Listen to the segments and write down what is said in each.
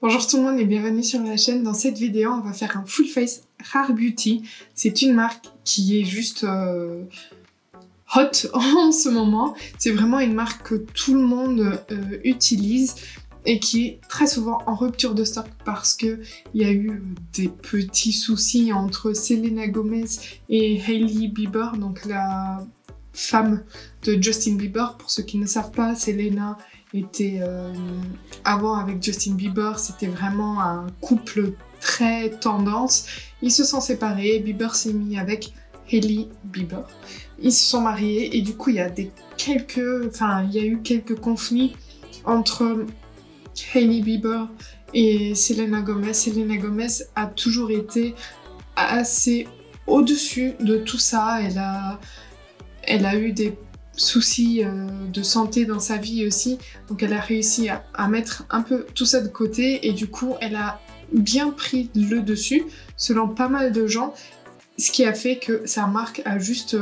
Bonjour tout le monde et bienvenue sur la chaîne. Dans cette vidéo, on va faire un full face Rare Beauty. C'est une marque qui est juste hot en ce moment. C'est vraiment une marque que tout le monde utilise et qui est très souvent en rupture de stock parce que il y a eu des petits soucis entre Selena Gomez et Hailey Bieber, donc la femme de Justin Bieber. Pour ceux qui ne savent pas, Selena était avant avec Justin Bieber, c'était vraiment un couple très tendance. Ils se sont séparés, Bieber s'est mis avec Hailey Bieber. Ils se sont mariés et du coup il y a eu quelques conflits entre Hailey Bieber et Selena Gomez. Selena Gomez a toujours été assez au-dessus de tout ça. Elle a eu des soucis de santé dans sa vie aussi, donc elle a réussi à mettre un peu tout ça de côté et du coup elle a bien pris le dessus selon pas mal de gens, ce qui a fait que sa marque a juste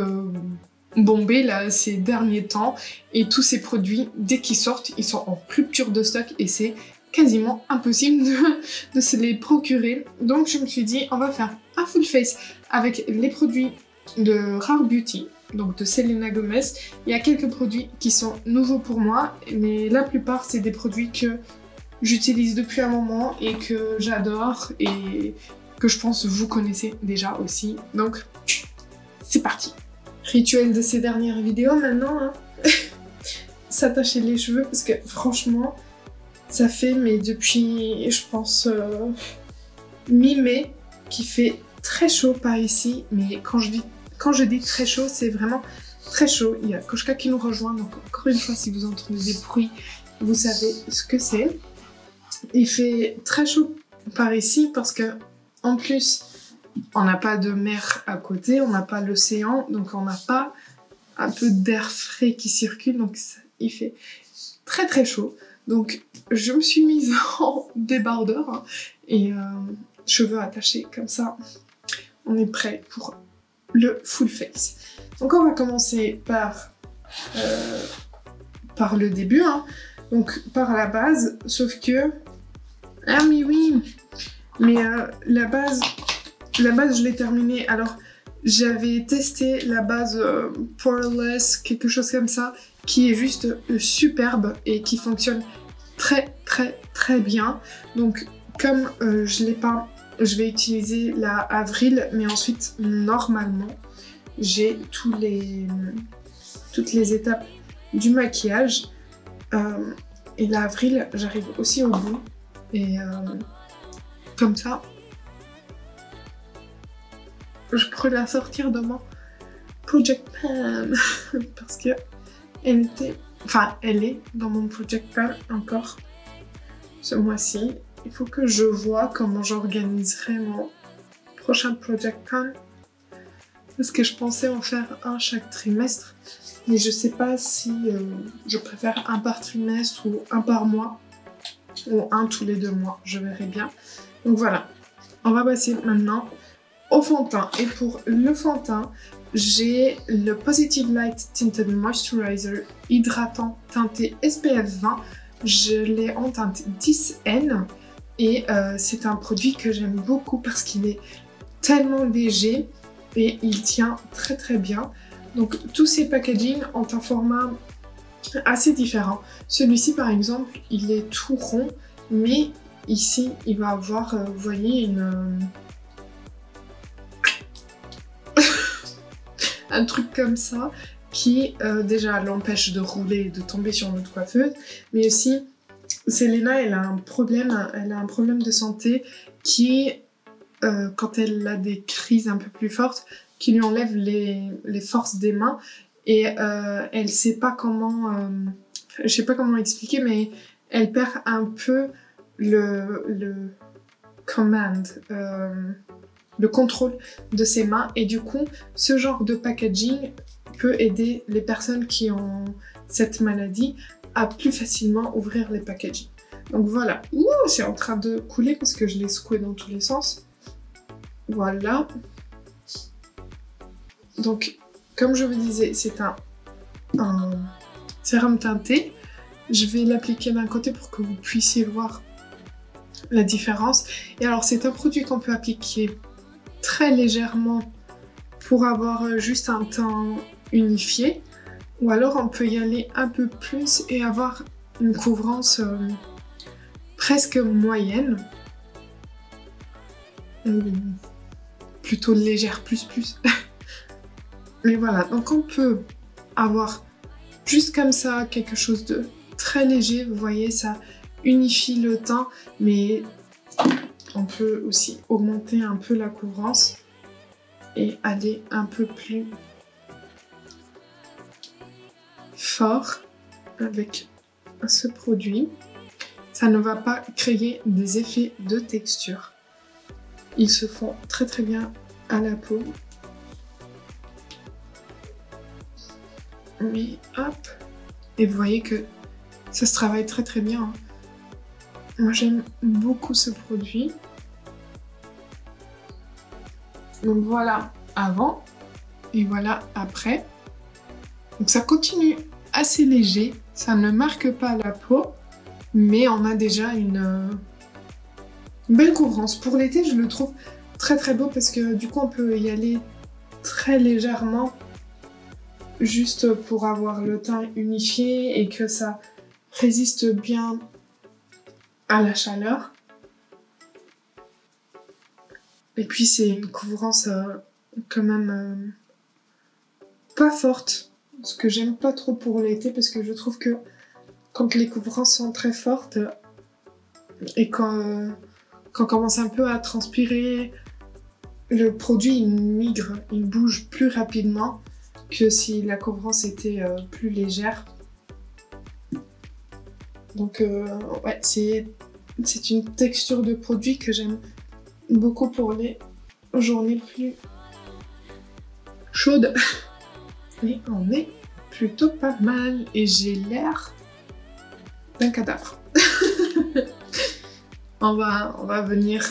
bombé là ces derniers temps et tous ces produits dès qu'ils sortent ils sont en rupture de stock et c'est quasiment impossible de se les procurer. Donc je me suis dit on va faire un full face avec les produits de Rare Beauty, donc de Selena Gomez. Il y a quelques produits qui sont nouveaux pour moi, mais la plupart c'est des produits que j'utilise depuis un moment et que j'adore et que je pense vous connaissez déjà aussi. Donc c'est parti. Rituel de ces dernières vidéos maintenant, hein. S'attacher les cheveux parce que franchement ça fait depuis je pense mi-mai qu'il fait très chaud par ici, mais quand je dis très chaud, c'est vraiment très chaud. Il y a Koshka qui nous rejoint, donc encore une fois, si vous entendez des bruits, vous savez ce que c'est. Il fait très chaud par ici parce que, en plus, on n'a pas de mer à côté, on n'a pas l'océan, donc on n'a pas un peu d'air frais qui circule, donc il fait très très chaud. Donc je me suis mise en débardeur hein, et cheveux attachés comme ça. On est prêt pour le full face. Donc on va commencer par le début, hein. Donc par la base, sauf que... Ah mais oui. Mais la base je l'ai terminée. Alors j'avais testé la base Poreless, quelque chose comme ça, qui est juste superbe et qui fonctionne très très très bien. Donc comme je l'ai pas, je vais utiliser la Avril, mais ensuite normalement j'ai toutes les étapes du maquillage et la Avril j'arrive aussi au bout et comme ça je pourrais la sortir de mon project pan parce que elle est dans mon project pan encore ce mois-ci. Il faut que je vois comment j'organiserai mon prochain project pan parce que je pensais en faire un chaque trimestre, mais je sais pas si je préfère un par trimestre ou un par mois ou un tous les 2 mois, je verrai bien. Donc voilà, on va passer maintenant au fond de teint et pour le fond de teint j'ai le Positive Light Tinted Moisturizer hydratant teinté SPF 20. Je l'ai en teinte 10N et c'est un produit que j'aime beaucoup parce qu'il est tellement léger et il tient très très bien. Donc tous ces packagings ont un format assez différent. Celui-ci par exemple il est tout rond, mais ici il va avoir, vous voyez, un truc comme ça qui déjà l'empêche de rouler et de tomber sur notre coiffeuse, mais aussi Selena elle a un problème de santé qui quand elle a des crises un peu plus fortes qui lui enlèvent les forces des mains et elle sait pas comment je sais pas comment expliquer, mais elle perd un peu le contrôle de ses mains et du coup ce genre de packaging peut aider les personnes qui ont cette maladie à plus facilement ouvrir les packaging. Donc voilà. Ouh, c'est en train de couler parce que je l'ai secoué dans tous les sens. Voilà. Donc comme je vous disais, c'est un sérum teinté. Je vais l'appliquer d'un côté pour que vous puissiez voir la différence. Et alors c'est un produit qu'on peut appliquer très légèrement pour avoir juste un teint unifié, ou alors on peut y aller un peu plus et avoir une couvrance presque moyenne, plutôt légère plus. Mais voilà, donc on peut avoir juste comme ça quelque chose de très léger, vous voyez, ça unifie le teint, mais on peut aussi augmenter un peu la couvrance et aller un peu plus fort avec ce produit. Ça ne va pas créer des effets de texture. Ils se font très très bien à la peau. Mais hop, et vous voyez que ça se travaille très très bien, hein. Moi j'aime beaucoup ce produit. Donc voilà avant et voilà après. Donc ça continue assez léger, ça ne marque pas la peau, mais on a déjà une belle couvrance. Pour l'été, je le trouve très très beau parce que du coup on peut y aller très légèrement, juste pour avoir le teint unifié et que ça résiste bien à la chaleur. Et puis c'est une couvrance quand même pas forte, ce que j'aime pas trop pour l'été parce que je trouve que quand les couvrances sont très fortes et quand on commence un peu à transpirer, le produit il migre, il bouge plus rapidement que si la couvrance était plus légère. Donc ouais, c'est une texture de produit que j'aime beaucoup pour les journées plus chaudes. Et on est plutôt pas mal et j'ai l'air d'un cadavre. on va venir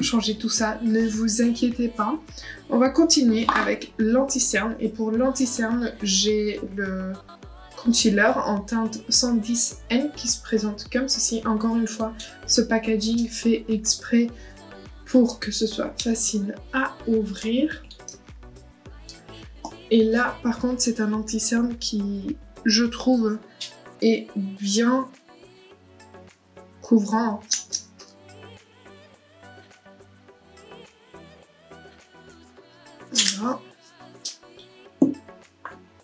changer tout ça, ne vous inquiétez pas. On va continuer avec l'anti-cerne et pour l'anti-cerne, j'ai le concealer en teinte 110N qui se présente comme ceci. Encore une fois, ce packaging fait exprès pour que ce soit facile à ouvrir. Et là, par contre, c'est un anti-cerne qui, je trouve, est bien couvrant. Voilà.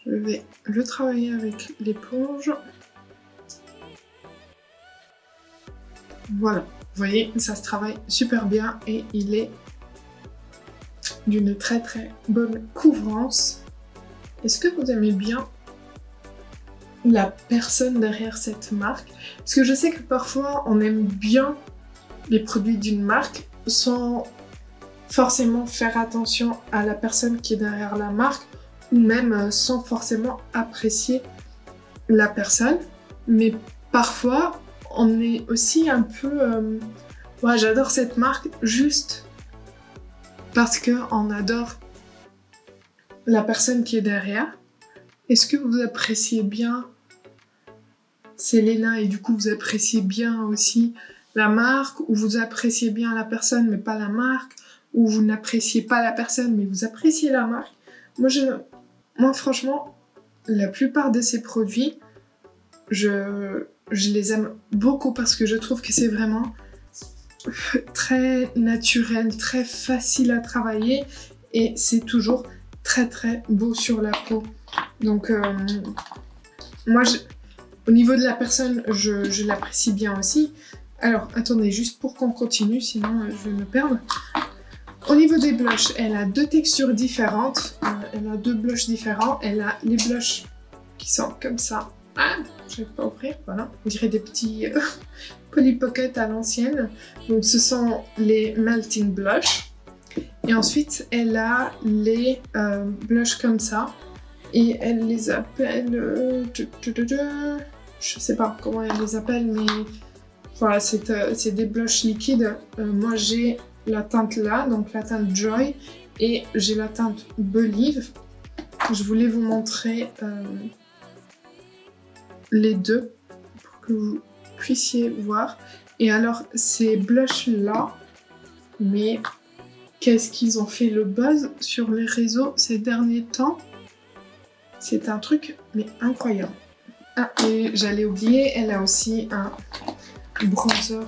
Je vais le travailler avec l'éponge. Voilà, vous voyez, ça se travaille super bien et il est d'une très très bonne couvrance. Est-ce que vous aimez bien la personne derrière cette marque? Parce que je sais que parfois on aime bien les produits d'une marque sans forcément faire attention à la personne qui est derrière la marque ou même sans forcément apprécier la personne. Mais parfois on est aussi un peu... ouais, j'adore cette marque juste parce qu'on adore la personne qui est derrière. Est-ce que vous appréciez bien Selena et du coup vous appréciez bien aussi la marque, ou vous appréciez bien la personne mais pas la marque, ou vous n'appréciez pas la personne mais vous appréciez la marque? Moi franchement, la plupart de ces produits, je les aime beaucoup parce que je trouve que c'est vraiment très naturel, très facile à travailler et c'est toujours très très beau sur la peau. Donc moi au niveau de la personne je l'apprécie bien aussi. Alors attendez, juste pour qu'on continue, sinon je vais me perdre. Au niveau des blushs, elle a deux textures différentes, elle a deux blushs différents. Elle a les blushs qui sont comme ça. Ah, je ne vais pas ouvrir, voilà. On dirait des petits Polly Pocket à l'ancienne. Donc ce sont les Melting Blush. Et ensuite, elle a les blushs comme ça. Et elle les appelle... je sais pas comment elle les appelle, mais voilà, c'est des blushs liquides. Moi, j'ai la teinte là, donc la teinte Joy, et j'ai la teinte Believe. Je voulais vous montrer les deux pour que vous puissiez voir. Et alors, ces blushs-là, mais qu'est-ce qu'ils ont fait le buzz sur les réseaux ces derniers temps? C'est un truc, mais incroyable. Ah, et j'allais oublier, elle a aussi un bronzer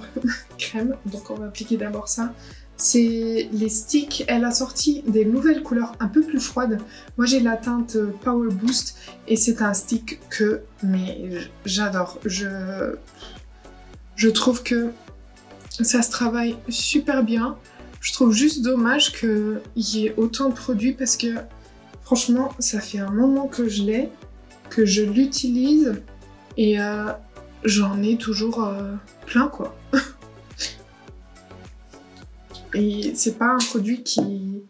crème, donc on va appliquer d'abord ça. C'est les sticks, elle a sorti des nouvelles couleurs un peu plus froides. Moi j'ai la teinte Power Boost et c'est un stick que j'adore. Je trouve que ça se travaille super bien. Je trouve juste dommage qu'il y ait autant de produits parce que franchement ça fait un moment que je l'ai, que je l'utilise et j'en ai toujours plein quoi. Et c'est pas un produit qui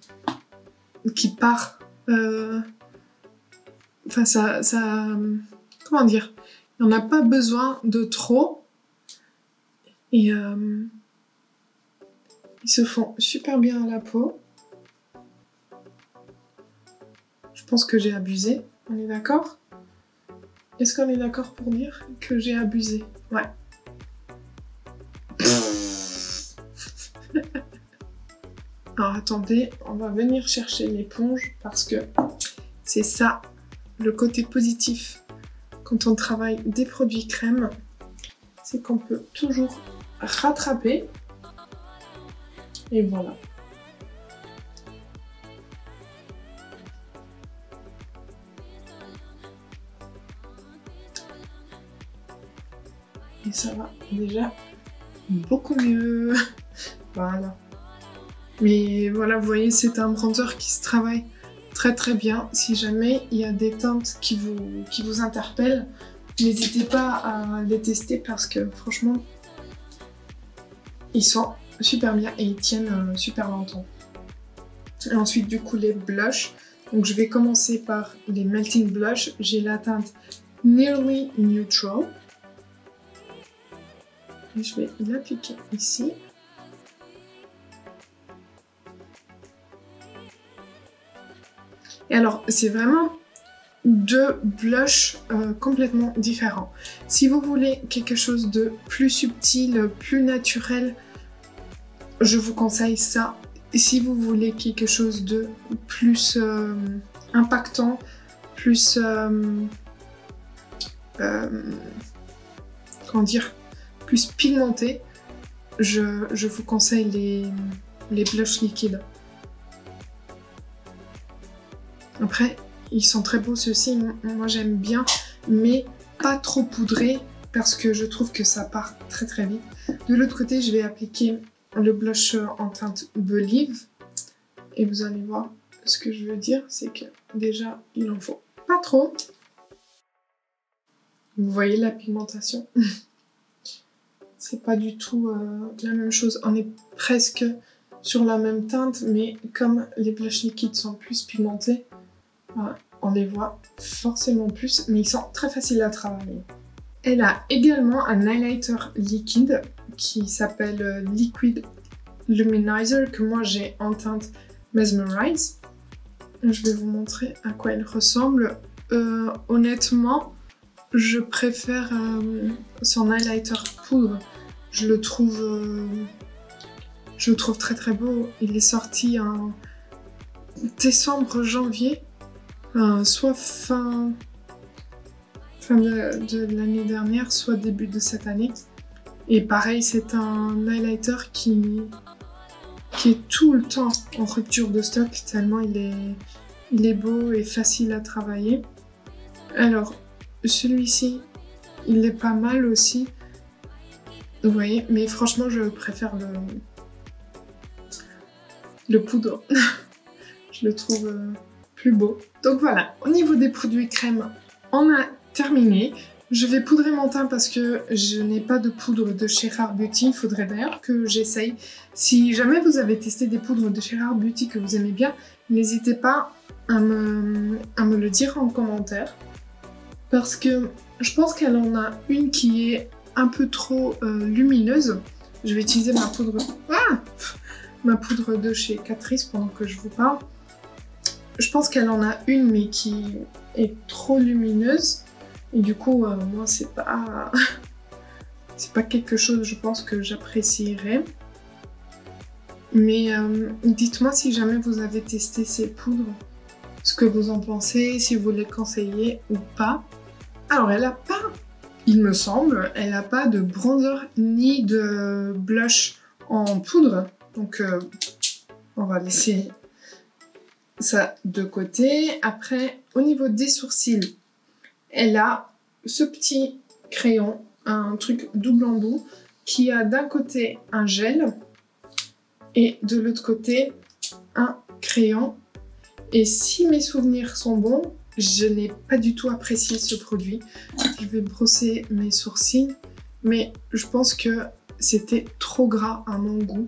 part. Enfin, ça. Comment dire? Il n'y en a pas besoin de trop. Et ils se font super bien à la peau. Je pense que j'ai abusé. On est d'accord? Est-ce qu'on est d'accord pour dire que j'ai abusé? Ouais. Alors attendez, on va venir chercher l'éponge parce que c'est ça le côté positif quand on travaille des produits crème, c'est qu'on peut toujours rattraper. Et voilà. Et ça va déjà beaucoup mieux. Voilà. Mais voilà, vous voyez, c'est un bronzer qui se travaille très très bien. Si jamais il y a des teintes qui vous interpellent, n'hésitez pas à les tester parce que franchement, ils sont super bien et ils tiennent super longtemps. Et ensuite, du coup, les blushs. Donc je vais commencer par les Melting Blush. J'ai la teinte Nearly Neutral. Et je vais l'appliquer ici. Et alors, c'est vraiment deux blushs complètement différents. Si vous voulez quelque chose de plus subtil, plus naturel, je vous conseille ça. Et si vous voulez quelque chose de plus impactant, plus... comment dire, plus pigmenté, je vous conseille les blushs liquides. Après, ils sont très beaux ceux-ci, moi j'aime bien, mais pas trop poudré parce que je trouve que ça part très très vite. De l'autre côté, je vais appliquer le blush en teinte Believe et vous allez voir ce que je veux dire, c'est que déjà il en faut pas trop. Vous voyez la pigmentation? C'est pas du tout la même chose, on est presque sur la même teinte, mais comme les blushs liquides sont plus pigmentés, on les voit forcément plus, mais ils sont très faciles à travailler. Elle a également un highlighter liquide qui s'appelle Liquid Luminizer, que moi j'ai en teinte Mesmerize. Je vais vous montrer à quoi il ressemble. Honnêtement, je préfère son highlighter poudre. Je le trouve très très beau. Il est sorti en décembre, janvier. Soit fin de l'année dernière, soit début de cette année. Et pareil, c'est un highlighter qui est tout le temps en rupture de stock, tellement il est beau et facile à travailler. Alors, celui-ci, il est pas mal aussi. Vous voyez, mais franchement, je préfère le poudre. Je le trouve... plus beau. Donc voilà, au niveau des produits crème, on a terminé. Je vais poudrer mon teint parce que je n'ai pas de poudre de chez Rare Beauty. Il faudrait d'ailleurs que j'essaye. Si jamais vous avez testé des poudres de chez Rare Beauty que vous aimez bien, n'hésitez pas à me le dire en commentaire. Parce que je pense qu'elle en a une qui est un peu trop lumineuse. Je vais utiliser ma poudre de chez Catrice pendant que je vous parle. Je pense qu'elle en a une mais qui est trop lumineuse et du coup moi c'est C'est pas quelque chose, je pense, que j'apprécierais. Mais dites-moi si jamais vous avez testé ces poudres, ce que vous en pensez, si vous les conseillez ou pas. Alors, elle a pas, il me semble, elle a pas de bronzer ni de blush en poudre. Donc, on va laisser ça de côté. Après, au niveau des sourcils, elle a ce petit crayon, un truc double embout, qui a d'un côté un gel et de l'autre côté un crayon. Et si mes souvenirs sont bons, je n'ai pas du tout apprécié ce produit. Je vais brosser mes sourcils, mais je pense que c'était trop gras à mon goût.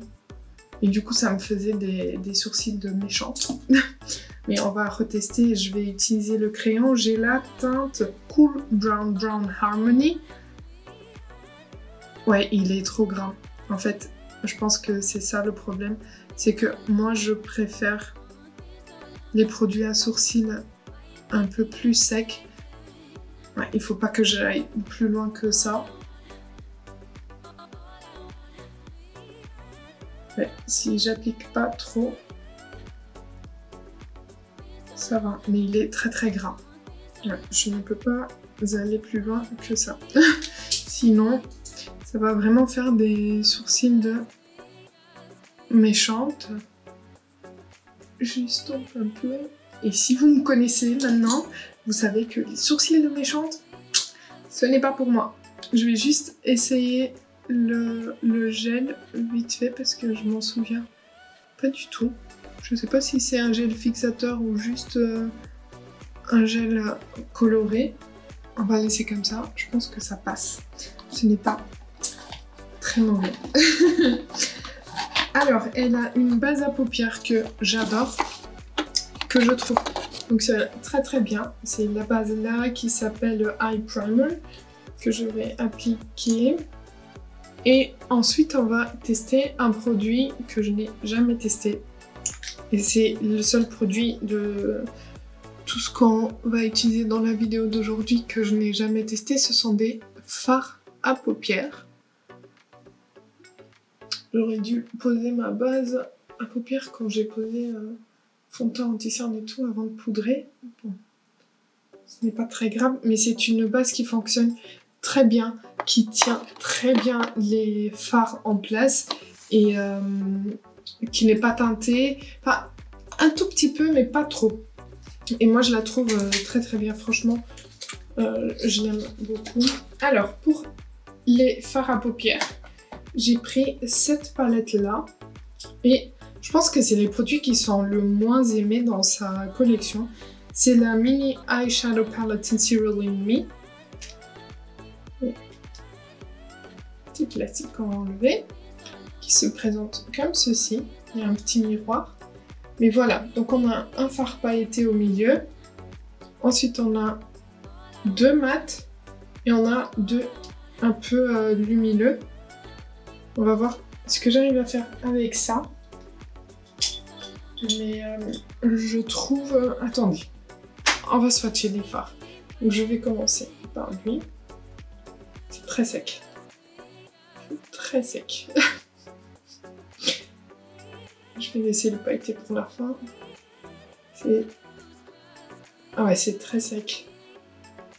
Et du coup, ça me faisait des sourcils de méchante. Mais on va retester, je vais utiliser le crayon. J'ai la teinte Cool Brown Harmony. Ouais, il est trop gras. En fait, je pense que c'est ça le problème. C'est que moi, je préfère les produits à sourcils un peu plus secs. Ouais, il faut pas que j'aille plus loin que ça. Ouais, si j'applique pas trop, ça va. Mais il est très très gras. Ouais, je ne peux pas aller plus loin que ça. Sinon, ça va vraiment faire des sourcils de méchante. J'estompe un peu. Et si vous me connaissez maintenant, vous savez que les sourcils de méchante, ce n'est pas pour moi. Je vais juste essayer le gel vite fait parce que je m'en souviens pas du tout. Je sais pas si c'est un gel fixateur ou juste un gel coloré. On va laisser comme ça. Je pense que ça passe. Ce n'est pas très mauvais. Alors, elle a une base à paupières que j'adore, que je trouve. Donc c'est très très bien. C'est la base là qui s'appelle le Eye Primer que je vais appliquer. Et ensuite, on va tester un produit que je n'ai jamais testé. Et c'est le seul produit de tout ce qu'on va utiliser dans la vidéo d'aujourd'hui que je n'ai jamais testé. Ce sont des fards à paupières. J'aurais dû poser ma base à paupières quand j'ai posé fond de teint anti-cerne et tout avant de poudrer. Bon, ce n'est pas très grave, mais c'est une base qui fonctionne très bien, qui tient très bien les fards en place et qui n'est pas teintée, enfin un tout petit peu mais pas trop. Et moi je la trouve très très bien, franchement, je l'aime beaucoup. Alors pour les fards à paupières, j'ai pris cette palette là et je pense que c'est les produits qui sont le moins aimés dans sa collection. C'est la Mini Eyeshadow Palette Sincerely Me. Petit plastique qu'on va enlever, qui se présente comme ceci. Il y a un petit miroir. Mais voilà, donc on a un fard pailleté au milieu. Ensuite on a deux mats et on a deux un peu lumineux. On va voir ce que j'arrive à faire avec ça. Mais je trouve... attendez, on va swatcher les fards. Donc je vais commencer par lui. C'est très sec. Très sec. Je vais laisser le pailleté pour la fin. C'est... ah ouais, c'est très sec.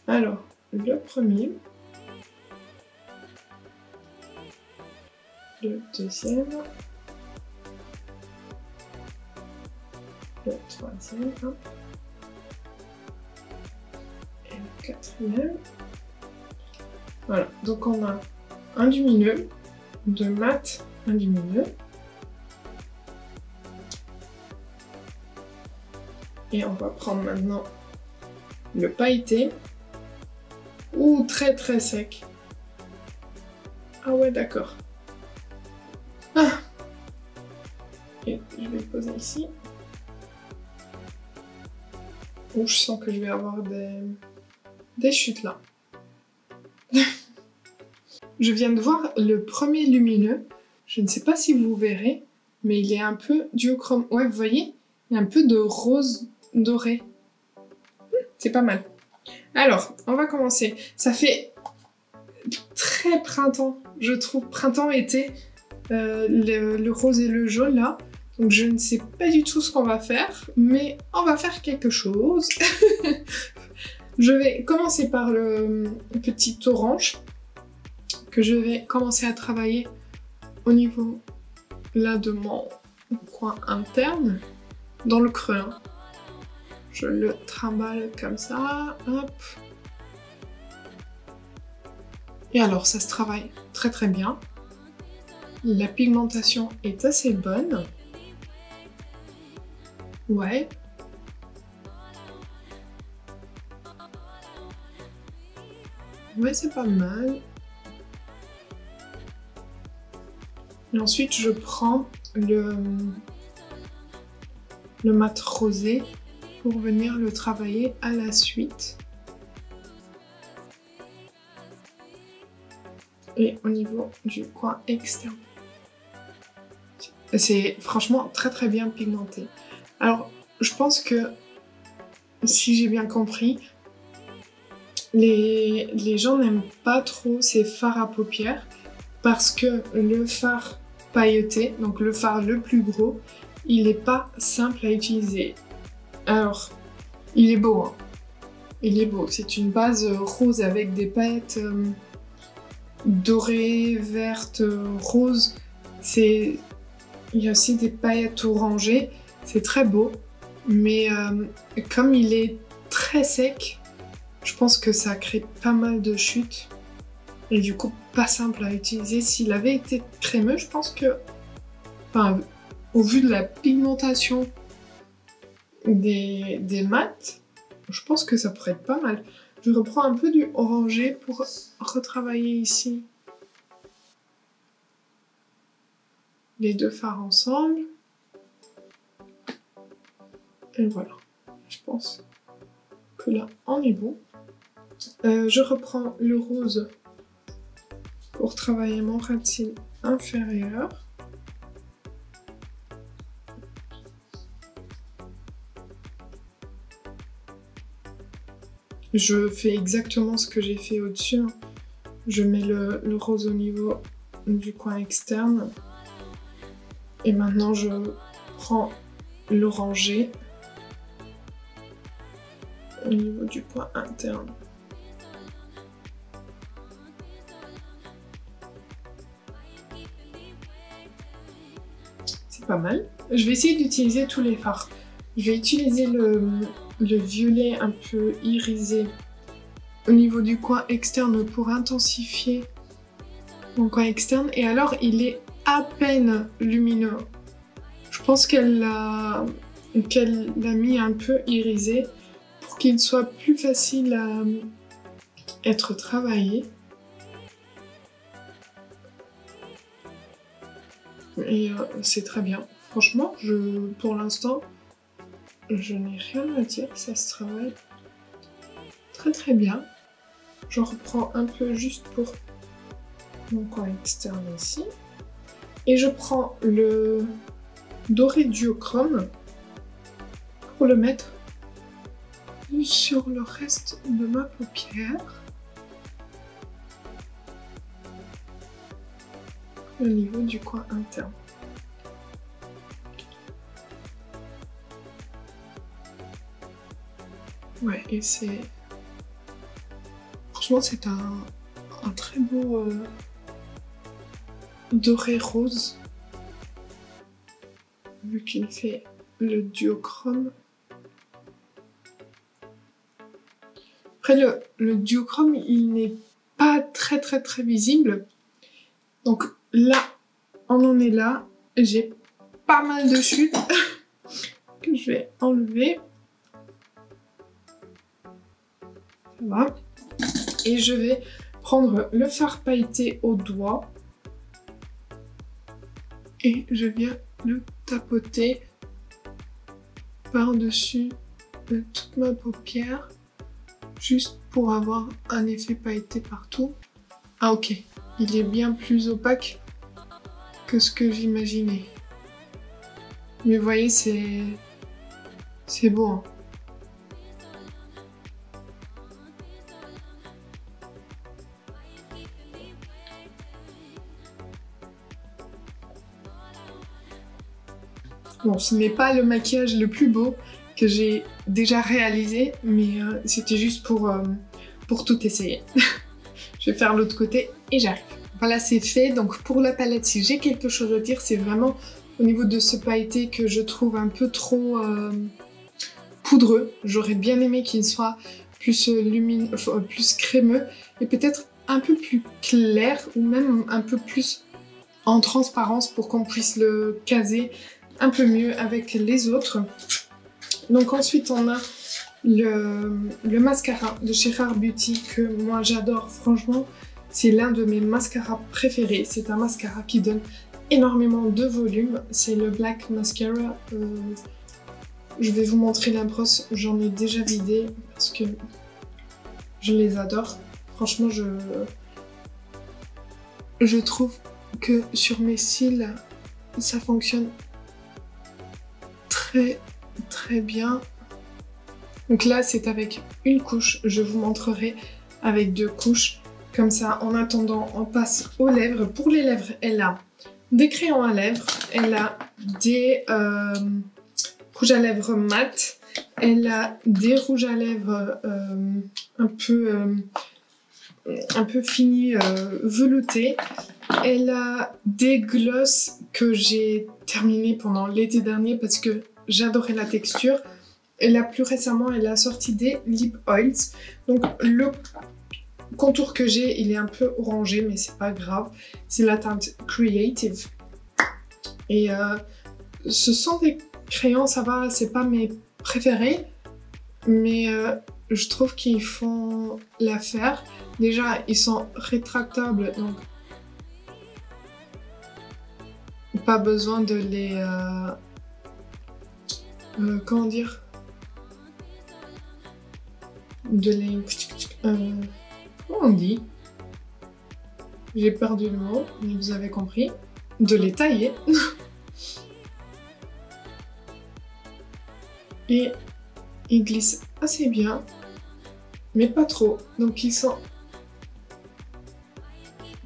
Alors, le premier. Le deuxième. Le troisième. Et le quatrième. Voilà, donc on a un lumineux, deux mat, un lumineux. Et on va prendre maintenant le pailleté. Ouh, très très sec. Ah ouais, d'accord. Ah. Et je vais le poser ici. Ouh, je sens que je vais avoir des chutes là. Je viens de voir le premier lumineux. Je ne sais pas si vous verrez, mais il est un peu duochrome. Ouais, vous voyez, il y a un peu de rose doré. C'est pas mal. Alors, on va commencer. Ça fait très printemps, je trouve, printemps-été, le rose et le jaune là. Donc je ne sais pas du tout ce qu'on va faire, mais on va faire quelque chose. Je vais commencer par le petit orange, que je vais commencer à travailler au niveau là de mon coin interne, dans le creux. Hein. Je le trimballe comme ça, hop. Et alors ça se travaille très très bien. La pigmentation est assez bonne. Ouais. Ouais, c'est pas mal. Et ensuite, je prends le mat rosé pour venir le travailler à la suite. Et au niveau du coin externe. C'est franchement très très bien pigmenté. Alors, je pense que, si j'ai bien compris, les gens n'aiment pas trop ces fards à paupières parce que le fard pailleté, donc le fard le plus gros, il n'est pas simple à utiliser. Alors, il est beau, hein. Il est beau. C'est une base rose avec des paillettes dorées, vertes, roses. Il y a aussi des paillettes orangées. C'est très beau. Mais comme il est très sec, je pense que ça crée pas mal de chutes. Et du coup, pas simple à utiliser. S'il avait été crémeux, je pense que... Enfin, au vu de la pigmentation des mats, je pense que ça pourrait être pas mal. Je reprends un peu du orangé pour retravailler ici les deux fards ensemble. Et voilà, je pense que là, on est bon. Je reprends le rose pour travailler mon ras de cils inférieur. Je fais exactement ce que j'ai fait au-dessus. Je mets le rose au niveau du coin externe. Et maintenant, je prends l'orangé au niveau du coin interne. C'est pas mal. Je vais essayer d'utiliser tous les fards. Je vais utiliser le violet un peu irisé au niveau du coin externe pour intensifier mon coin externe. Et alors, il est à peine lumineux. Je pense qu'elle l'a mis un peu irisé pour qu'il soit plus facile à être travaillé. Et c'est très bien. Franchement, pour l'instant, je n'ai rien à dire. Ça se travaille très très bien. Je reprends un peu juste pour mon coin externe ici. Et je prends le doré duochrome pour le mettre sur le reste de ma paupière. Au niveau du coin interne. Ouais, et c'est... Franchement, c'est un très beau doré rose. Vu qu'il fait le duochrome. Après, le duochrome, il n'est pas très visible. Donc là, on en est là. J'ai pas mal de chutes que je vais enlever. Ça va. Et je vais prendre le fard pailleté au doigt. Et je viens le tapoter par-dessus de toute ma paupière. Juste pour avoir un effet pailleté partout. Ah ok, il est bien plus opaque que ce que j'imaginais. Mais vous voyez, c'est beau. Hein. Bon, ce n'est pas le maquillage le plus beau que j'ai déjà réalisé, mais c'était juste pour tout essayer. Je vais faire l'autre côté et j'arrive. Voilà, c'est fait. Donc pour la palette, si j'ai quelque chose à dire, c'est vraiment au niveau de ce pailleté que je trouve un peu trop poudreux. J'aurais bien aimé qu'il soit plus lumineux, plus crémeux et peut-être un peu plus clair ou même un peu plus en transparence pour qu'on puisse le caser un peu mieux avec les autres. Donc ensuite on a le mascara de chez Rare Beauty que moi j'adore, franchement c'est l'un de mes mascaras préférés. C'est un mascara qui donne énormément de volume, c'est le Black Mascara. Je vais vous montrer la brosse, j'en ai déjà vidé parce que je les adore. Franchement je trouve que sur mes cils ça fonctionne très bien. Donc là c'est avec une couche, je vous montrerai avec 2 couches. Comme ça, en attendant, on passe aux lèvres. Pour les lèvres, elle a des crayons à lèvres, elle a des rouges à lèvres mat, elle a des rouges à lèvres un peu finis, veloutés. Elle a des gloss que j'ai terminé pendant l'été dernier parce que j'adorais la texture. Et là, plus récemment, elle a sorti des lip oils. Donc le contour que j'ai, il est un peu orangé, mais c'est pas grave. C'est la teinte Creative. Et ce sont des crayons, ça va, c'est pas mes préférés, mais je trouve qu'ils font l'affaire. Déjà, ils sont rétractables, donc pas besoin de les... comment dire? De les... comment on dit? J'ai perdu le mot, mais vous avez compris. De les tailler. Et ils glissent assez bien, mais pas trop. Donc ils sont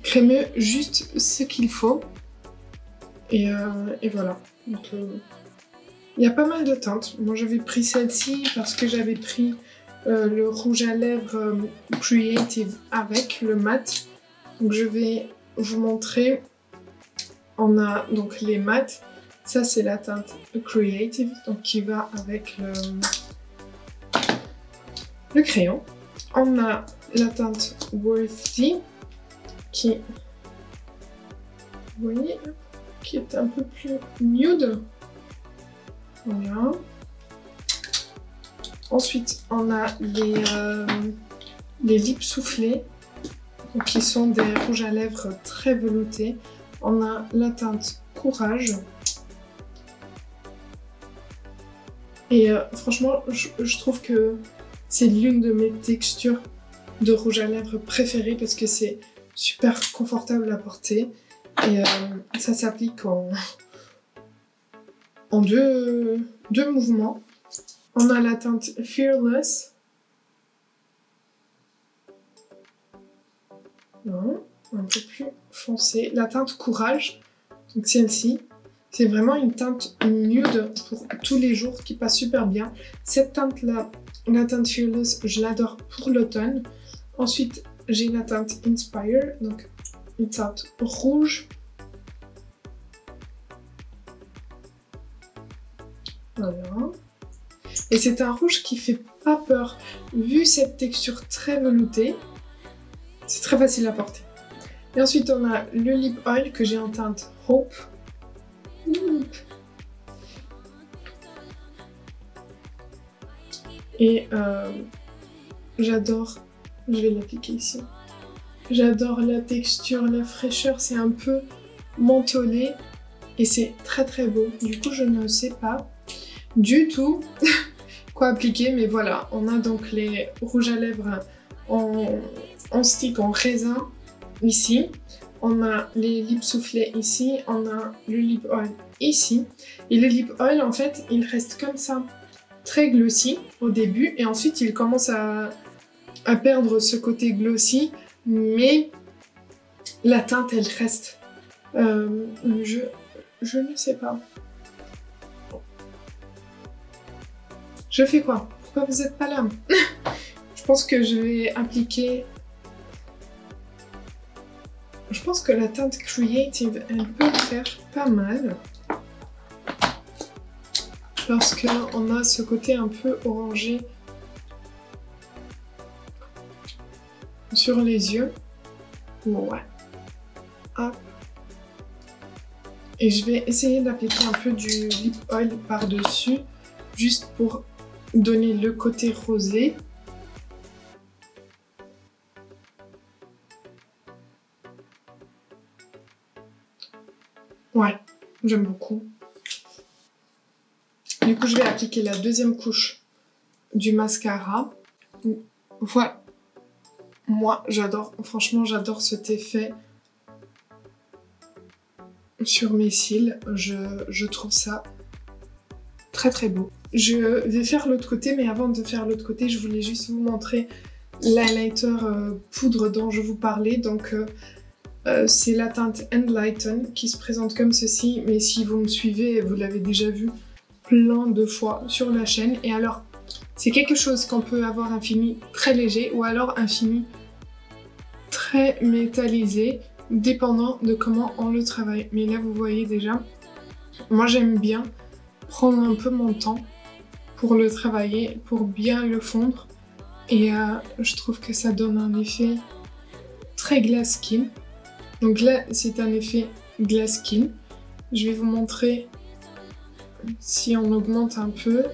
crémeux, juste ce qu'il faut. Et voilà. Donc il y a pas mal de teintes. Moi j'avais pris celle-ci parce que j'avais pris le rouge à lèvres Creative avec le mat. Donc je vais vous montrer. On a donc les mats. Ça c'est la teinte Creative, donc qui va avec le crayon. On a la teinte Worthy qui, vous voyez, qui est un peu plus nude. Voilà. Ensuite, on a les lips soufflés, donc qui sont des rouges à lèvres très veloutés. On a la teinte Courage. Et franchement, je trouve que c'est l'une de mes textures de rouge à lèvres préférées parce que c'est super confortable à porter. Et ça s'applique en deux mouvements. On a la teinte Fearless. Non, un peu plus foncé. La teinte Courage, donc celle-ci. C'est vraiment une teinte nude pour tous les jours qui passe super bien. Cette teinte-là, la teinte Fearless, je l'adore pour l'automne. Ensuite, j'ai la teinte Inspire, donc une teinte rouge. Voilà. Et c'est un rouge qui fait pas peur. Vu cette texture très veloutée, c'est très facile à porter. Et ensuite, on a le lip oil que j'ai en teinte Hope. Et j'adore, je vais l'appliquer ici. J'adore la texture, la fraîcheur, c'est un peu mentholé et c'est très beau. Du coup, je ne sais pas du tout quoi appliquer, mais voilà, on a donc les rouges à lèvres en stick, en raisin ici. On a les lips soufflés ici, on a le lip oil ici. Et le lip oil, en fait, il reste comme ça, très glossy au début. Et ensuite, il commence à perdre ce côté glossy. Mais la teinte, elle reste. Je ne sais pas. Je fais quoi? Pourquoi vous êtes pas là? Je pense que je vais appliquer... Je pense que la teinte Creative, elle peut faire pas mal. Parce qu'on a ce côté un peu orangé sur les yeux. Ouais. Hop. Et je vais essayer d'appliquer un peu du lip oil par-dessus, juste pour donner le côté rosé. Ouais, j'aime beaucoup. Du coup, je vais appliquer la deuxième couche du mascara. Voilà. Moi, j'adore, franchement, j'adore cet effet sur mes cils. Je trouve ça très très beau. Je vais faire l'autre côté, mais avant de faire l'autre côté, je voulais juste vous montrer l'highlighter poudre dont je vous parlais. Donc, c'est la teinte Enlighten qui se présente comme ceci, mais si vous me suivez, vous l'avez déjà vu plein de fois sur la chaîne. Et alors, c'est quelque chose qu'on peut avoir un fini très léger ou alors un fini très métallisé, dépendant de comment on le travaille. Mais là, vous voyez déjà, moi j'aime bien prendre un peu mon temps pour le travailler, pour bien le fondre. Et je trouve que ça donne un effet très glass skin. Donc là, c'est un effet glass skin. Je vais vous montrer si on augmente un peu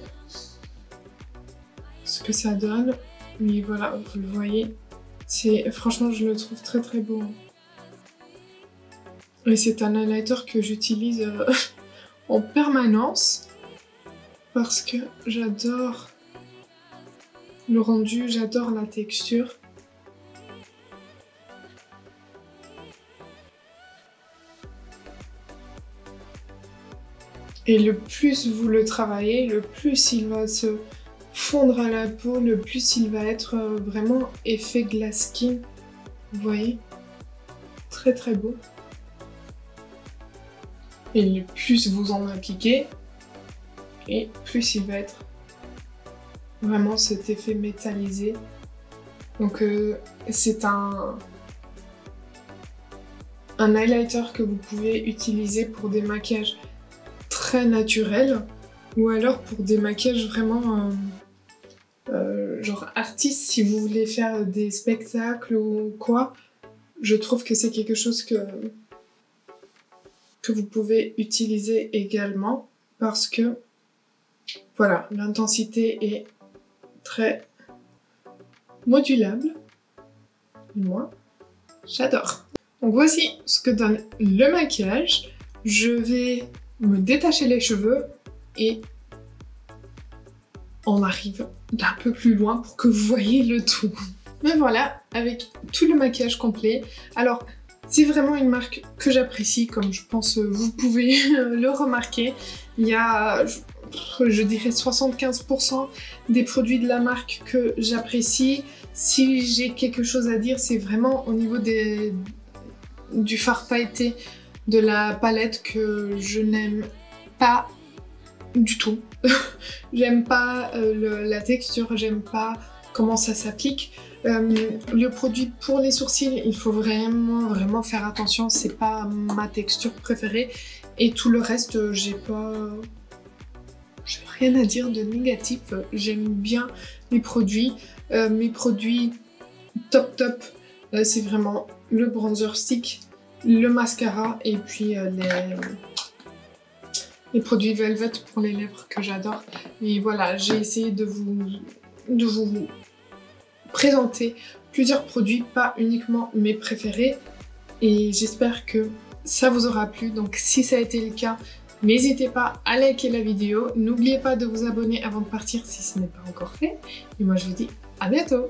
ce que ça donne. Mais voilà, vous le voyez. Franchement, je le trouve très très beau. Et c'est un highlighter que j'utilise en permanence parce que j'adore le rendu, j'adore la texture. Et le plus vous le travaillez, le plus il va se fondre à la peau, le plus il va être vraiment effet glass skin. Vous voyez? Très très beau. Et le plus vous en appliquez, et plus il va être vraiment cet effet métallisé. Donc c'est un highlighter que vous pouvez utiliser pour des maquillages très naturels ou alors pour des maquillages vraiment genre artistes, si vous voulez faire des spectacles ou quoi. Je trouve que c'est quelque chose que vous pouvez utiliser également parce que voilà, l'intensité est très modulable. Moi, j'adore. Donc voici ce que donne le maquillage. Je vais me détacher les cheveux et on arrive d'un peu plus loin pour que vous voyez le tout. Mais voilà, avec tout le maquillage complet. Alors, c'est vraiment une marque que j'apprécie, comme je pense vous pouvez le remarquer. Il y a, je dirais, 75% des produits de la marque que j'apprécie. Si j'ai quelque chose à dire, c'est vraiment au niveau du fard pailleté de la palette que je n'aime pas du tout. J'aime pas la texture, j'aime pas comment ça s'applique. Le produit pour les sourcils, il faut vraiment faire attention, c'est pas ma texture préférée. Et tout le reste, j'ai rien à dire de négatif. J'aime bien les produits. Mes produits top, c'est vraiment le bronzer stick, le mascara et puis les produits Velvet pour les lèvres que j'adore. Et voilà, j'ai essayé de vous présenter plusieurs produits, pas uniquement mes préférés. Et j'espère que ça vous aura plu. Donc si ça a été le cas, n'hésitez pas à liker la vidéo. N'oubliez pas de vous abonner avant de partir si ce n'est pas encore fait. Et moi je vous dis à bientôt!